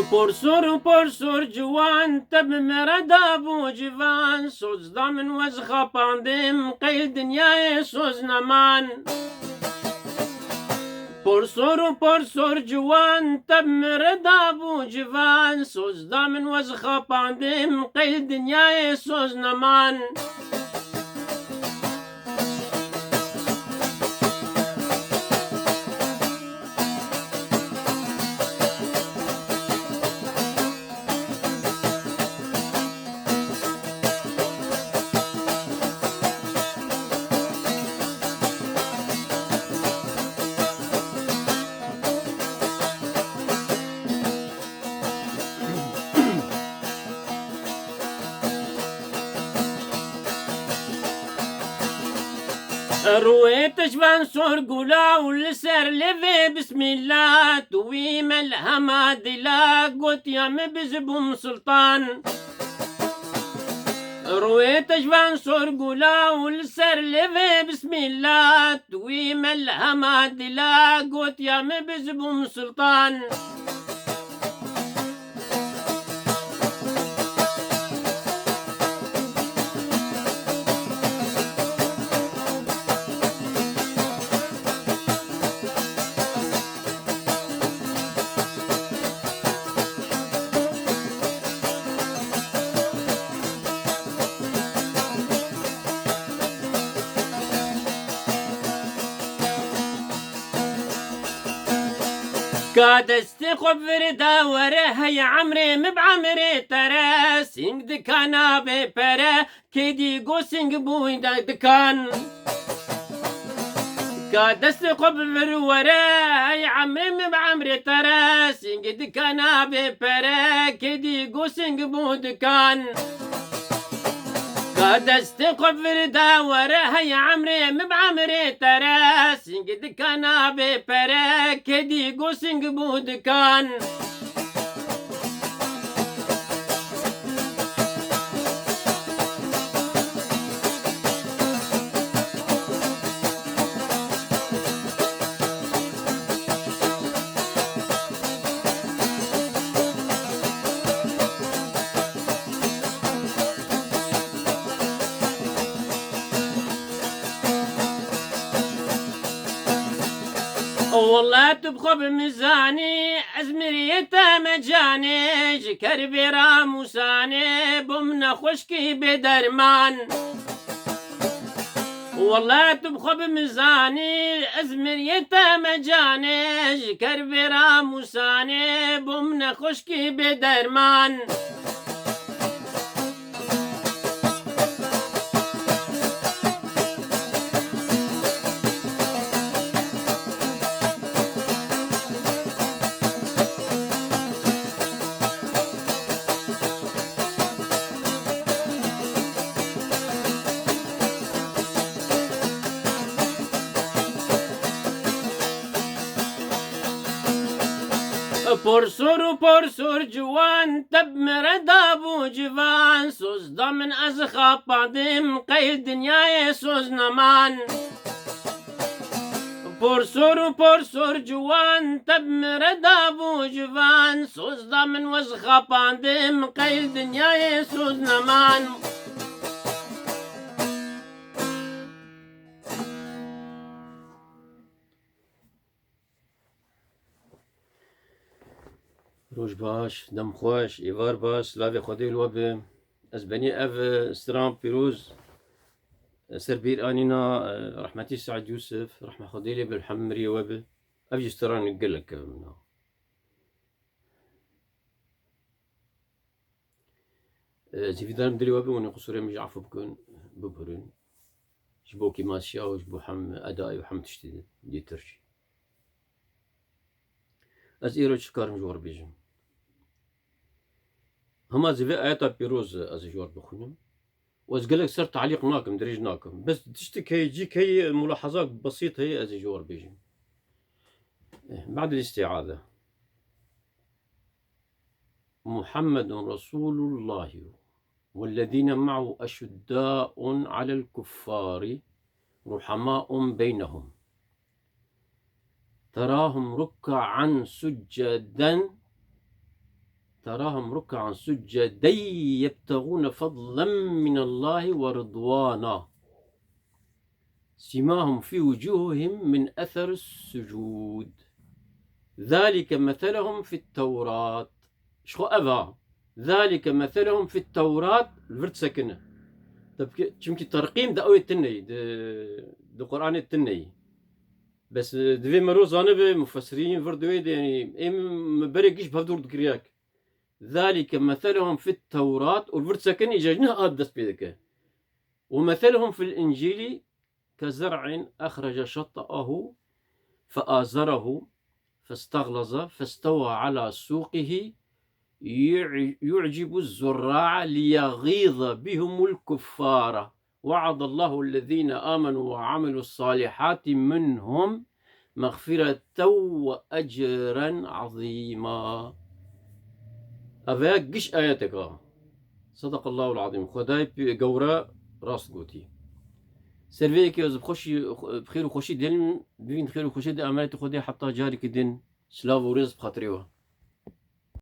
پرسور جوان تب مردا بو جوان سوز دامن وز خپاندم قیل دنیای سوز نمان پرسور جوان تب مردا بو جوان سوز دامن وز خپاندم قیل دنیای سوز نمان رويتش بنصور قولا والسر لفي بسم الله توي ملهمة دلا قلت يا مبزبوم سلطان رويتش بنصور قولا والسر لفي بسم الله توي ملهمة دلا قلت يا مبزبوم سلطان قاد استقب فردا وره يا عمري مبعمري ترى سينج دكانا ببرا كيدي جو سينج بوي دكان قاد استقب فر وره يا عمري مبعمري ترى سينج دكانا ببرا كيدي جو سينج بو دكان قاد استقب فردا وره يا عمري مبعمري ترى سينج دكانا ببرا كيدي جو سينج بو دكان والله تبخب ميزاني ازمريته مجاني جكر براموساني بمنا خشكي بدرمان والله تبخب ميزاني ازمريته مجاني جكر براموساني بمنا خشكي بدرمان پرسور جوان تب مردا بو جوان سوز دامن از خپاندم قیل دنیای سوز نمان پرسور جوان تب مردا بو جوان سوز دامن وز خپاندم قیل دنیای سوز نمان روش باش دم خوش ایوار باش لاوی خودی الوب از بني اف استرام بيروز سربير انينا رحمتي سعد يوسف رحمة خديلي بالحمري وب افجي استران نقلك منا زي في دارم دلي وب وني قصوري مش عفو بكون ببهرين جبو كي ماشيا وجبو حم ادائي وحم تشتي دي ترشي از ايرو شكار مجور بيجم هما زي آيات بيروز از جوار بخونم واز قالك سر تعليق ناكم دريج ناكم بس تشتكي يجيك هي ملاحظات بسيطة هي از جوار بيجم بعد الاستعاذة محمد رسول الله والذين معه أشداء على الكفار رحماء بينهم تراهم ركعا سجدا تراهم ركعا سجدا يبتغون فضلا من الله ورضوانا سيماهم في وجوههم من أثر السجود ذلك مثلهم في التوراة شخو أفا ذلك مثلهم في التوراة الفرد سكنة چونكي ترقيم دا أوي التني دا قرآن التني بس دفي مروز أنا مفسرين فردويد يعني مبرقش بهدور دكرياك ذلك مثلهم في التوراة والفرد سكن إجاجنا آدس بيدك ومثلهم في الإنجيل كزرع أخرج شطأه فآزره فاستغلظ فاستوى على سوقه يعجب الزراع ليغيظ بهم الكفار وعد الله الذين آمنوا وعملوا الصالحات منهم مغفرة وأجرا عظيما. أفاك قش آياتك صدق الله العظيم خداي قورا راس قوتي سيرفيك يوز بخشي بخير وخشي دين بين خير وخشي دين أمانة خدي حتى جاري كدين سلاف ورزق خاطريوه